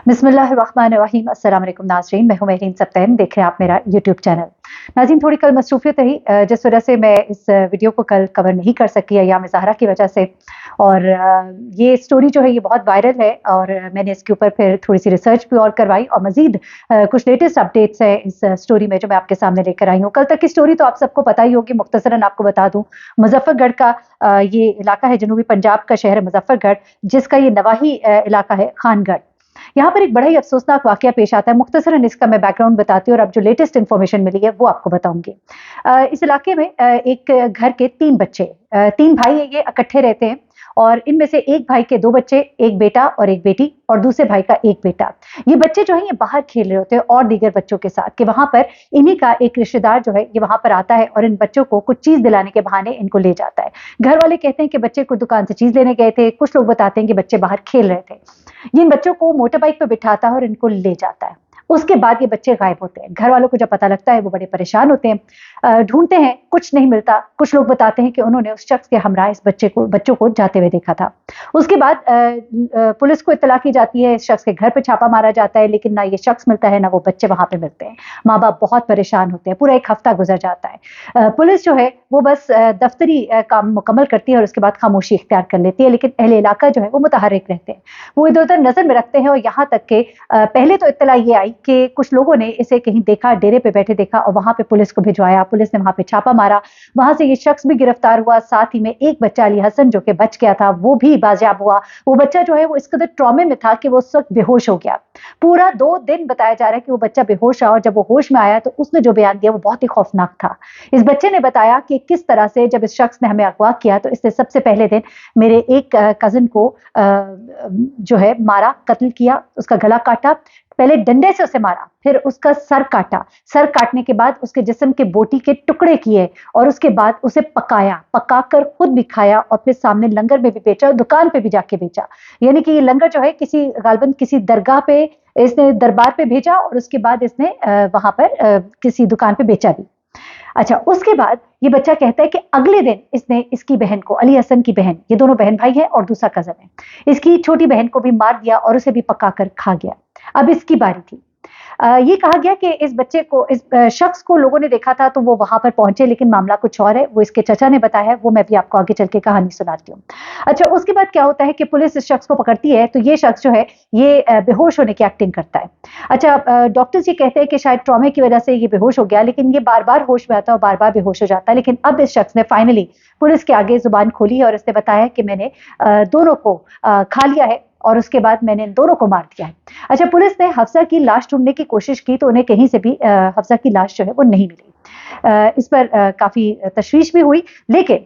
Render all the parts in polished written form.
बिस्मिल्लाहिर्रहमानिर्रहीम। अस्सलाम वालेकुम नाज़रीन, मैं हूं महरीन सब्तैन, देख रहे हैं आप मेरा यूट्यूब चैनल। नाज़रीन, थोड़ी कल मसरूफियत रही, जिस वजह से मैं इस वीडियो को कल कवर नहीं कर सकी अय्याम ज़हरा की वजह से। और ये स्टोरी जो है ये बहुत वायरल है और मैंने इसके ऊपर फिर थोड़ी सी रिसर्च भी और करवाई और मज़ीद कुछ लेटेस्ट अपडेट्स हैं इस स्टोरी में जो मैं आपके सामने लेकर आई हूँ। कल तक की स्टोरी तो आप सबको पता ही होगी, मुख्तसरन आपको बता दूँ। मुजफ्फरगढ़ का ये इलाका है, जनूबी पंजाब का शहर है मुजफ्फरगढ़, जिसका ये नवाही इलाका है खानगढ़। यहाँ पर एक बड़ा ही अफसोसनाक वाकया पेश आता है। मुख्तसरन इसका मैं बैकग्राउंड बताती हूँ और अब जो लेटेस्ट इन्फॉर्मेशन मिली है वो आपको बताऊंगी। इस इलाके में एक घर के 3 बच्चे, 3 भाई है, ये इकट्ठे रहते हैं और इनमें से एक भाई के 2 बच्चे, एक बेटा और एक बेटी, और दूसरे भाई का एक बेटा। ये बच्चे जो है ये बाहर खेल रहे होते हैं और दीगर बच्चों के साथ, कि वहां पर इन्हीं का एक रिश्तेदार जो है ये वहां पर आता है और इन बच्चों को कुछ चीज दिलाने के बहाने इनको ले जाता है। घर वाले कहते हैं कि बच्चे को दुकान से चीज लेने गए थे, कुछ लोग बताते हैं कि बच्चे बाहर खेल रहे थे। ये इन बच्चों को मोटर बाइक पे बिठाता है और इनको ले जाता है। उसके बाद ये बच्चे गायब होते हैं। घर वालों को जब पता लगता है वो बड़े परेशान होते हैं, ढूंढते हैं, कुछ नहीं मिलता। कुछ लोग बताते हैं कि उन्होंने उस शख्स के हमरा इस बच्चों को जाते हुए देखा था। उसके बाद पुलिस को इत्तला की जाती है, इस शख्स के घर पे छापा मारा जाता है, लेकिन ना ये शख्स मिलता है ना वो बच्चे वहां पे मिलते हैं। माँ बाप बहुत परेशान होते हैं। पूरा एक हफ्ता गुजर जाता है। पुलिस जो है वो बस दफ्तरी काम मुकम्मल करती है और उसके बाद खामोशी इख्तियार कर लेती है, लेकिन अहले इलाका जो है वो मुतहर्रिक रहते हैं, वो इधर उधर नजर में रखते हैं। और यहाँ तक के पहले तो इत्तला ये आई कि कुछ लोगों ने इसे कहीं देखा, डेरे पे बैठे देखा और वहां पे पुलिस को भिजवाया। पुलिस ने वहां पे छापा मारा, वहां से ये शख्स भी गिरफ्तार हुआ। साथ ही में एक बच्चा अली हसन जो कि बच गया था वो भी बाजियाब हुआ। वो बच्चा जो है वो इस कदर ट्रॉमे में था कि वो उस वक्त बेहोश हो गया। पूरा 2 दिन बताया जा रहा है कि वो बच्चा बेहोश रहा और जब वो होश में आया तो उसने जो बयान दिया वो बहुत ही खौफनाक था। इस बच्चे ने बताया कि किस तरह से जब इस शख्स ने हमें अगवा किया तो इसने सबसे पहले दिन मेरे एक कजिन को जो है मारा, कत्ल किया, उसका गला काटा, पहले डंडे से उसे मारा, फिर उसका सर काटा। सर काटने के बाद उसके जिस्म के बोटी के टुकड़े किए और उसके बाद उसे पकाया, पकाकर खुद भी खाया और फिर सामने लंगर में भी बेचा और दुकान पे भी जाके बेचा। यानी कि ये लंगर जो है किसी गालबन किसी दरगाह पे इसने दरबार पे भेजा और उसके बाद इसने वहां पर किसी दुकान पे बेचा भी। अच्छा, उसके बाद ये बच्चा कहता है कि अगले दिन इसने इसकी बहन को, अली हसन की बहन, ये दोनों बहन भाई हैं और दूसरा कजन है, इसकी छोटी बहन को भी मार दिया और उसे भी पकाकर खा गया। अब इसकी बारी थी। ये कहा गया कि इस बच्चे को, इस शख्स को लोगों ने देखा था तो वो वहां पर पहुंचे, लेकिन मामला कुछ और है। वो इसके चचा ने बताया है, वो मैं भी आपको आगे चल के कहानी सुनाती हूँ। अच्छा, उसके बाद क्या होता है कि पुलिस इस शख्स को पकड़ती है तो ये शख्स जो है ये बेहोश होने की एक्टिंग करता है। अच्छा, डॉक्टर्स ये कहते हैं कि शायद ट्रॉमे की वजह से ये बेहोश हो गया, लेकिन ये बार बार होश में आता है और बार बार बेहोश हो जाता है। लेकिन अब इस शख्स ने फाइनली पुलिस के आगे जुबान खोली और इसने बताया कि मैंने दोनों को खा लिया है और उसके बाद मैंने इन दोनों को मार दिया है। अच्छा, पुलिस ने हफ्सा की लाश ढूंढने की कोशिश की तो उन्हें कहीं से भी हफ्सा की लाश जो है वो नहीं मिली। इस पर काफी तशवीश भी हुई। लेकिन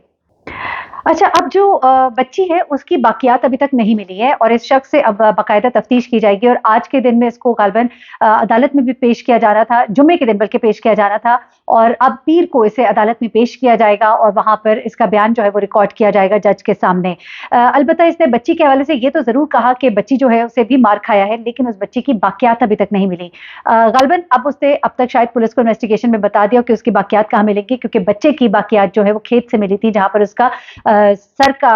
अच्छा, अब जो बच्ची है उसकी बाकियात अभी तक नहीं मिली है और इस शख्स से अब बाकायदा तफ्तीश की जाएगी और आज के दिन में इसको गालबन अदालत में भी पेश किया जाना था, जुम्मे के दिन बल्कि पेश किया जाना था, और अब पीर को इसे अदालत में पेश किया जाएगा और वहां पर इसका बयान जो है वो रिकॉर्ड किया जाएगा जज के सामने। अलबत्ता इसने बच्ची के हवाले से ये तो जरूर कहा कि बच्ची जो है उसे भी मार खाया है, लेकिन उस बच्ची की बाकियात अभी तक नहीं मिली। गालबन अब उसने अब तक शायद पुलिस को इन्वेस्टिगेशन में बता दिया कि उसकी बाकियात कहाँ मिलेंगी, क्योंकि बच्चे की बाकियात जो है वो खेत से मिली थी जहां पर उसका सर का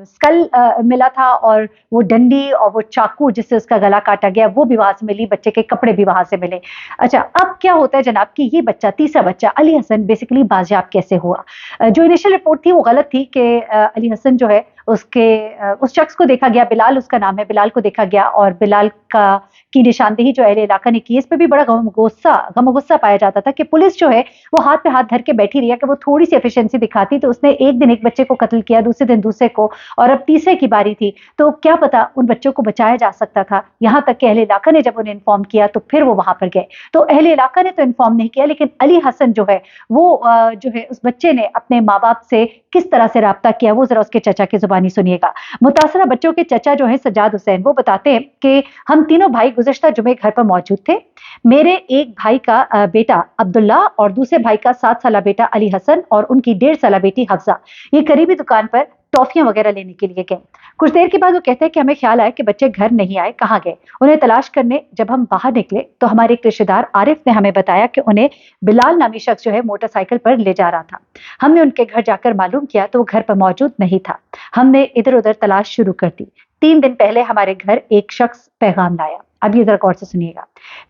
स्कल मिला था और वो डंडी और वो चाकू जिससे उसका गला काटा गया वो भी वहां से मिली, बच्चे के कपड़े भी वहां से मिले। अच्छा, अब क्या होता है जनाब कि ये बच्चा, तीसरा बच्चा अली हसन, बेसिकली बाजियाब कैसे हुआ? जो इनिशियल रिपोर्ट थी वो गलत थी कि अली हसन जो है उसके उस शख्स को देखा गया, बिलाल उसका नाम है, बिलाल को देखा गया और बिलाल का की निशानदेही जो अहले इलाका ने की। इस पर भी बड़ा गम गुस्सा पाया जाता था कि पुलिस जो है वो हाथ पे हाथ धर के बैठी रही है कि वो थोड़ी सी एफिशिएंसी दिखाती तो उसने एक दिन एक बच्चे को कत्ल किया, दूसरे दिन दूसरे को, और अब तीसरे की बारी थी तो क्या पता उन बच्चों को बचाया जा सकता था। यहाँ तक कि अहले इलाका ने जब उन्हें इन्फॉर्म किया तो फिर वो वहां पर गए, तो अहले इलाका ने तो इन्फॉर्म नहीं किया, लेकिन अली हसन जो है वो जो है उस बच्चे ने अपने माँ बाप से किस तरह से राब्ता किया वो जरा उसके चचा की जुबानी सुनिएगा। मुतासरा बच्चों के चचा जो है सज्जाद हुसैन, वो बताते हैं कि हम तीनों भाई गुज़श्ता जुमे घर पर मौजूद थे। मेरे एक भाई का बेटा अब्दुल्ला और दूसरे भाई का 7 साला बेटा अली हसन और उनकी 1.5 साला बेटी हफ्जा ये करीबी दुकान पर टॉफियां वगैरह लेने के लिए गए। कुछ देर के बाद वो कहते हैं कि हमें ख्याल आया कि बच्चे घर नहीं आए, कहाँ गए। उन्हें तलाश करने जब हम बाहर निकले तो हमारे एक रिश्तेदार आरिफ ने हमें बताया कि उन्हें बिलाल नामी शख्स जो है मोटरसाइकिल पर ले जा रहा था। हमने उनके घर जाकर मालूम किया तो वो घर पर मौजूद नहीं था। हमने इधर उधर तलाश शुरू कर दी। 3 दिन पहले हमारे घर एक शख्स पैगाम लाया। अब ये जरा गौर से सुनिएगा।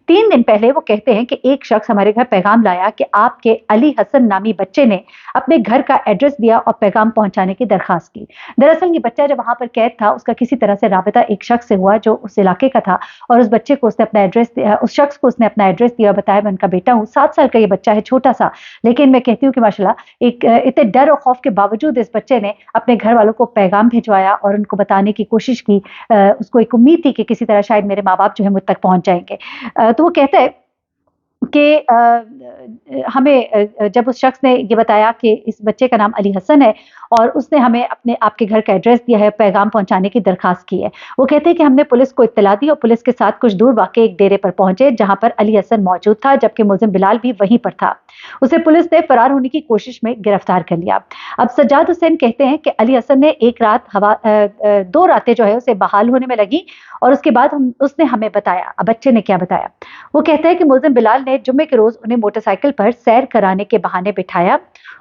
3 दिन पहले वो कहते हैं कि एक शख्स हमारे घर पैगाम लाया कि आपके अली हसन नामी बच्चे ने अपने घर का एड्रेस दिया और पैगाम पहुंचाने की दरखास्त की। दरअसल ये बच्चा जब वहां पर कैद था, उसका किसी तरह से राबता एक शख्स से हुआ जो उस इलाके का था, और उस बच्चे को उसने अपना एड्रेस दिया, उस शख्स को उसने अपना एड्रेस दिया, बताया मैं उनका बेटा हूँ। 7 साल का ये बच्चा है, छोटा सा, लेकिन मैं कहती हूँ कि माशाल्लाह एक इतने डर और खौफ के बावजूद इस बच्चे ने अपने घर वालों को पैगाम भिजवाया और उनको बताने की कोशिश की। उसको एक उम्मीद थी कि किसी तरह शायद मेरे माँ बाप जो है मुझ तक पहुंच जाएंगे। तो वो कहता है कि हमें जब उस शख्स ने ये बताया कि इस बच्चे का नाम अली हसन है और उसने हमें अपने आपके घर का एड्रेस दिया है, पैगाम पहुंचाने की दरखास्त की है, वो कहते हैं कि हमने पुलिस को इत्तला दी और पुलिस के साथ कुछ दूर वाक़े एक डेरे पर पहुंचे जहां पर अली हसन मौजूद था, जबकि मुलजिम बिलाल भी वहीं पर था। उसे पुलिस ने फरार होने की कोशिश में गिरफ्तार कर लिया। अब सज्जाद हुसैन कहते हैं कि अली हसन ने एक रात 2 रातें जो है उसे बहाल होने में लगी और उसके बाद उसने हमें बताया। अब बच्चे ने क्या बताया? वो कहते हैं कि मुलजिम बिलाल ने जुम्मे के रोज उन्हें मोटरसाइकिल पर सैर कराने के बहाने बिठाया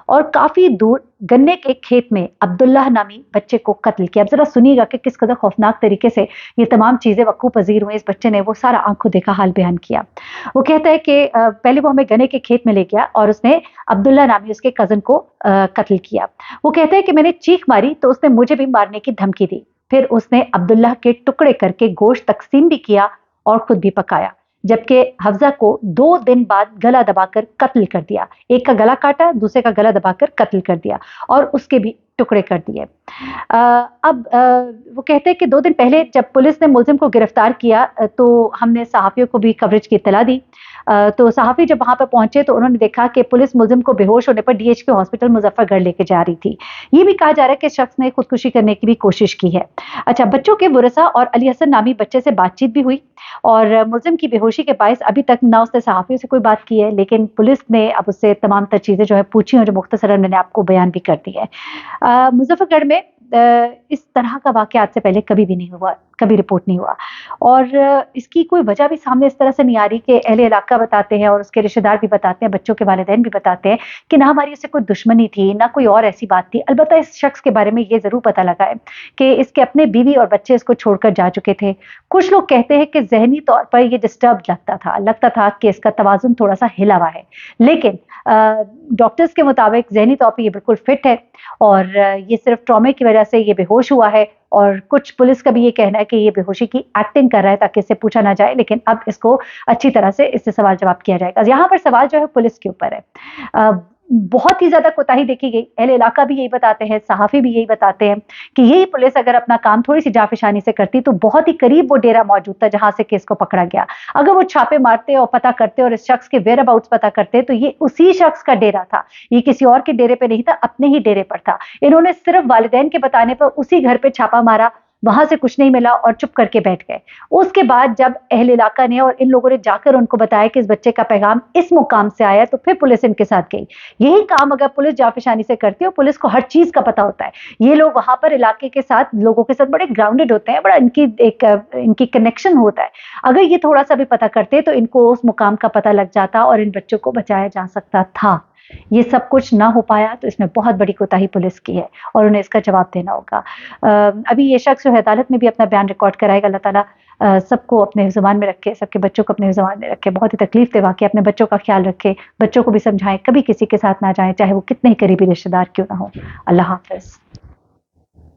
और काफी दूर गन्ने के खेत में अब्दुल्लाह नामी बच्चे को कत्ल किया। अब जरा सुनिएगा कि किस कदर खौफनाक तरीके से ये तमाम चीजें वकू पजीर हुई। इस बच्चे ने वो सारा आंखों देखा हाल बयान किया। वो कहता है कि पहले वो हमें गन्ने के खेत में ले गया और उसने अब्दुल्ला नामी उसके कजन को कत्ल किया। वो कहते हैं कि मैंने चीख मारी तो उसने मुझे भी मारने की धमकी दी। फिर उसने अब्दुल्लाह के टुकड़े करके गोश्त तकसीम भी किया और खुद भी पकाया, जबकि हफ्जा को 2 दिन बाद गला दबाकर कत्ल कर दिया। एक का गला काटा, दूसरे का गला दबाकर कत्ल कर दिया और उसके भी टुकड़े कर दिए। अब वो कहते हैं कि 2 दिन पहले जब पुलिस ने मुलजिम को गिरफ्तार किया तो हमने सहाफ़ियों को भी कवरेज की इत्तला दी। तो सहाफ़ी जब वहां पर पहुंचे तो उन्होंने देखा कि पुलिस मुलजिम को बेहोश होने पर डीएचके हॉस्पिटल मुजफ्फरगढ़ लेके जा रही थी। ये भी कहा जा रहा है कि शख्स ने खुदकुशी करने की भी कोशिश की है। अच्छा, बच्चों के वरसा और अली हसन नामी बच्चे से बातचीत भी हुई और मुलजिम की बेहोशी के बायस अभी तक ना उसने सहाफ़ियों से कोई बात की है, लेकिन पुलिस ने अब उससे तमाम तर चीज़ें जो है पूछी और जो मुख्तसरन मैंने आपको बयान भी कर दी है। मुजफ्फरगढ़ में इस तरह का वाक़या आज से पहले कभी भी नहीं हुआ, कभी रिपोर्ट नहीं हुआ और इसकी कोई वजह भी सामने इस तरह से नहीं आ रही कि अहले इलाका बताते हैं और उसके रिश्तेदार भी बताते हैं, बच्चों के वालिदैन भी बताते हैं कि ना हमारी उससे कोई दुश्मनी थी, ना कोई और ऐसी बात थी। अलबत्ता इस शख्स के बारे में ये ज़रूर पता लगा है कि इसके अपने बीवी और बच्चे इसको छोड़कर जा चुके थे। कुछ लोग कहते हैं कि ज़हनी तौर पर ये डिस्टर्ब्ड लगता था कि इसका तवाज़ुन थोड़ा-सा हिला हुआ है, लेकिन डॉक्टर्स के मुताबिक ज़हनी तौर पे ये बिल्कुल फिट है और ये सिर्फ ट्रॉमे की वजह से ये बेहोश हुआ है और कुछ पुलिस का भी ये कहना है कि ये बेहोशी की एक्टिंग कर रहा है ताकि इससे पूछा ना जाए, लेकिन अब इसको अच्छी तरह से इससे सवाल जवाब किया जाएगा। यहाँ पर सवाल जो है पुलिस के ऊपर है। बहुत ही ज्यादा कोताही देखी गई। अहले इलाका भी यही बताते हैं, सहाफ़ी भी यही बताते हैं कि यही पुलिस अगर अपना काम थोड़ी सी जाफिशानी से करती तो बहुत ही करीब वो डेरा मौजूद था जहां से केस को पकड़ा गया। अगर वो छापे मारते और पता करते और इस शख्स के वेयर अबाउट्स पता करते तो ये उसी शख्स का डेरा था, ये किसी और के डेरे पे नहीं था, अपने ही डेरे पर था। इन्होंने सिर्फ वालिदैन के बताने पर उसी घर पे छापा मारा, वहां से कुछ नहीं मिला और चुप करके बैठ गए। उसके बाद जब अहले इलाका ने और इन लोगों ने जाकर उनको बताया कि इस बच्चे का पैगाम इस मुकाम से आया तो फिर पुलिस इनके साथ गई। यही काम अगर पुलिस जाफिशानी से करती है और पुलिस को हर चीज का पता होता है, ये लोग वहां पर इलाके के साथ लोगों के साथ बड़े ग्राउंडेड होते हैं, बड़ा इनकी कनेक्शन होता है। अगर ये थोड़ा सा भी पता करते तो इनको उस मुकाम का पता लग जाता और इन बच्चों को बचाया जा सकता था। ये सब कुछ ना हो पाया तो इसमें बहुत बड़ी कोताही पुलिस की है और उन्हें इसका जवाब देना होगा। अभी ये शख्स जो है अदालत में भी अपना बयान रिकॉर्ड कराएगा। अल्लाह ताला सबको अपने ज़ुबान में रखे, सबके बच्चों को अपने ज़ुबान में रखे। बहुत ही तकलीफ दे वाक़या, अपने बच्चों का ख्याल रखे, बच्चों को भी समझाएं, कभी किसी के साथ ना जाएं, चाहे वो कितने ही करीबी रिश्तेदार क्यों ना हो। अल्लाह हाफ़िज़।